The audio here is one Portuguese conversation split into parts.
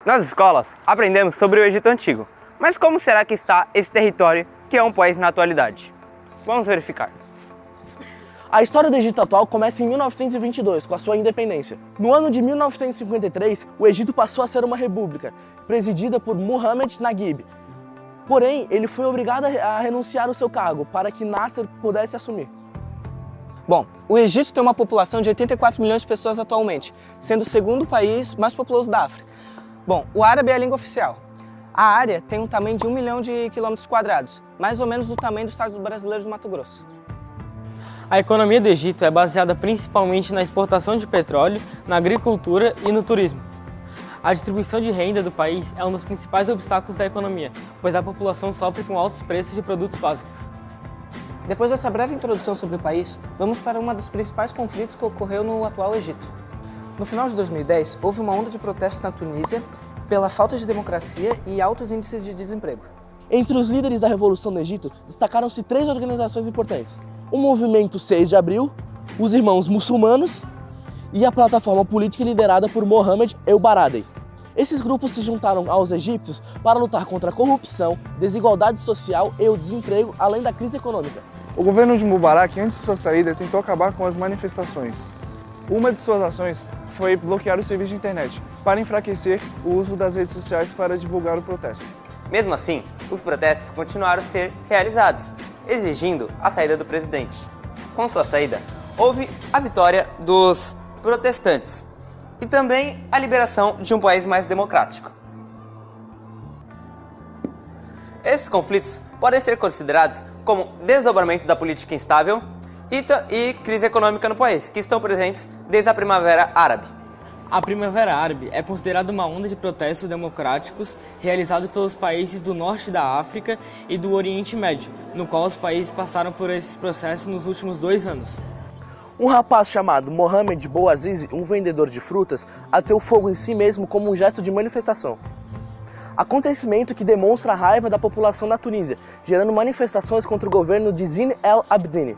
Nas escolas, aprendemos sobre o Egito Antigo, mas como será que está esse território que é um país na atualidade? Vamos verificar. A história do Egito atual começa em 1922, com a sua independência. No ano de 1953, o Egito passou a ser uma república, presidida por Muhammad Naguib. Porém, ele foi obrigado a renunciar ao seu cargo para que Nasser pudesse assumir. Bom, o Egito tem uma população de 84 milhões de pessoas atualmente, sendo o segundo país mais populoso da África. Bom, o árabe é a língua oficial. A área tem um tamanho de 1 milhão de quilômetros quadrados, mais ou menos do tamanho do estado brasileiro de Mato Grosso. A economia do Egito é baseada principalmente na exportação de petróleo, na agricultura e no turismo. A distribuição de renda do país é um dos principais obstáculos da economia, pois a população sofre com altos preços de produtos básicos. Depois dessa breve introdução sobre o país, vamos para um dos principais conflitos que ocorreu no atual Egito. No final de 2010, houve uma onda de protestos na Tunísia pela falta de democracia e altos índices de desemprego. Entre os líderes da Revolução no Egito, destacaram-se 3 organizações importantes: o Movimento 6 de Abril, os Irmãos Muçulmanos e a plataforma política liderada por Mohamed El Baradei. Esses grupos se juntaram aos egípcios para lutar contra a corrupção, desigualdade social e o desemprego, além da crise econômica. O governo de Mubarak, antes de sua saída, tentou acabar com as manifestações. Uma de suas ações foi bloquear o serviço de internet, para enfraquecer o uso das redes sociais para divulgar o protesto. Mesmo assim, os protestos continuaram a ser realizados, exigindo a saída do presidente. Com sua saída, houve a vitória dos protestantes e também a liberação de um país mais democrático. Esses conflitos podem ser considerados como desdobramento da política instável e crise econômica no país, que estão presentes desde a Primavera Árabe. A Primavera Árabe é considerada uma onda de protestos democráticos realizados pelos países do norte da África e do Oriente Médio, no qual os países passaram por esses processos nos últimos 2 anos. Um rapaz chamado Mohamed Bouazizi, um vendedor de frutas, ateu fogo em si mesmo como um gesto de manifestação. Acontecimento que demonstra a raiva da população na Tunísia, gerando manifestações contra o governo de Zine El Abidine.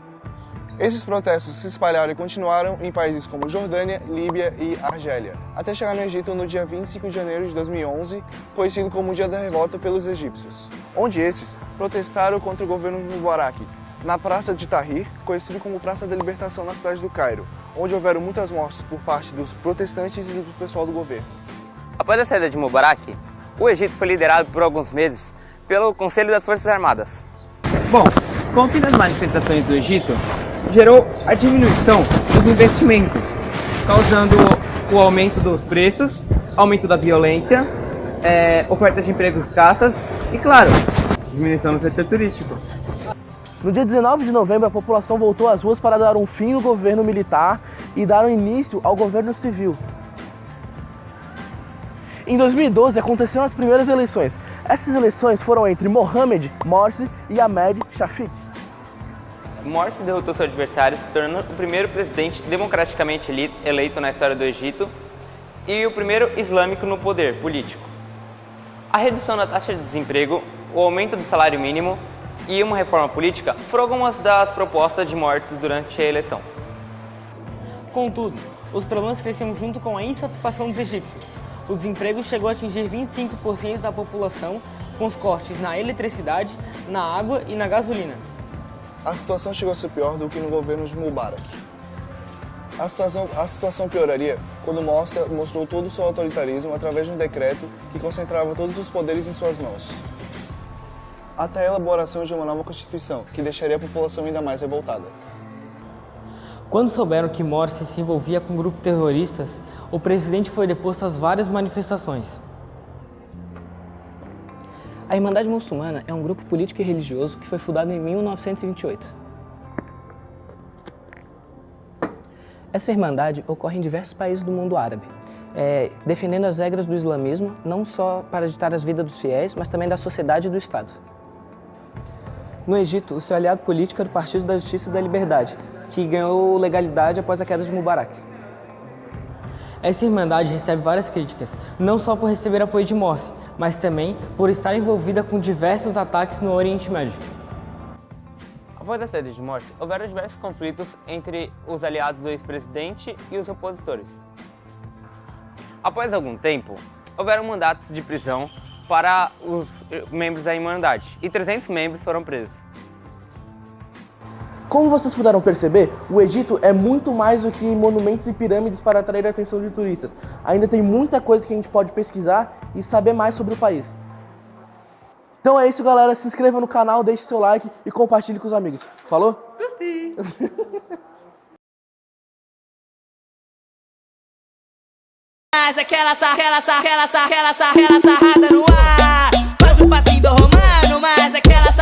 Esses protestos se espalharam e continuaram em países como Jordânia, Líbia e Argélia, até chegar no Egito no dia 25 de janeiro de 2011, conhecido como o Dia da Revolta pelos egípcios, onde esses protestaram contra o governo de Mubarak, na Praça de Tahrir, conhecido como Praça da Libertação na cidade do Cairo, onde houveram muitas mortes por parte dos protestantes e do pessoal do governo. Após a saída de Mubarak, o Egito foi liderado por alguns meses pelo Conselho das Forças Armadas. Bom, com o fim das manifestações do Egito, gerou a diminuição dos investimentos, causando o aumento dos preços, aumento da violência, oferta de empregos escassas e, claro, diminuição do setor turístico. No dia 19 de novembro, a população voltou às ruas para dar um fim no governo militar e dar início ao governo civil. Em 2012, aconteceram as primeiras eleições. Essas eleições foram entre Mohamed Morsi e Ahmed Shafik. Morsi derrotou seu adversário, se tornando o primeiro presidente democraticamente eleito na história do Egito e o primeiro islâmico no poder político. A redução da taxa de desemprego, o aumento do salário mínimo e uma reforma política foram algumas das propostas de Morsi durante a eleição. Contudo, os problemas cresceram junto com a insatisfação dos egípcios. O desemprego chegou a atingir 25% da população, com os cortes na eletricidade, na água e na gasolina. A situação chegou a ser pior do que no governo de Mubarak. A situação pioraria quando Morsi mostrou todo o seu autoritarismo através de um decreto que concentrava todos os poderes em suas mãos, até a elaboração de uma nova Constituição, que deixaria a população ainda mais revoltada. Quando souberam que Morsi se envolvia com grupos terroristas, o presidente foi deposto às várias manifestações. A Irmandade Muçulmana é um grupo político e religioso que foi fundado em 1928. Essa irmandade ocorre em diversos países do mundo árabe, defendendo as regras do islamismo, não só para ditar as vidas dos fiéis, mas também da sociedade e do Estado. No Egito, o seu aliado político era o Partido da Justiça e da Liberdade, que ganhou legalidade após a queda de Mubarak. Essa irmandade recebe várias críticas, não só por receber apoio de Morsi, mas também por estar envolvida com diversos ataques no Oriente Médio. Após a saída de Morsi, houveram diversos conflitos entre os aliados do ex-presidente e os opositores. Após algum tempo, houveram mandatos de prisão para os membros da Irmandade e 300 membros foram presos. Como vocês puderam perceber, o Egito é muito mais do que monumentos e pirâmides para atrair a atenção de turistas. Ainda tem muita coisa que a gente pode pesquisar e saber mais sobre o país. Então é isso, galera. Se inscreva no canal, deixe seu like e compartilhe com os amigos. Falou? Gostei! Aquela sarrada no ar. Faz o passinho do romano, mas aquela sarrada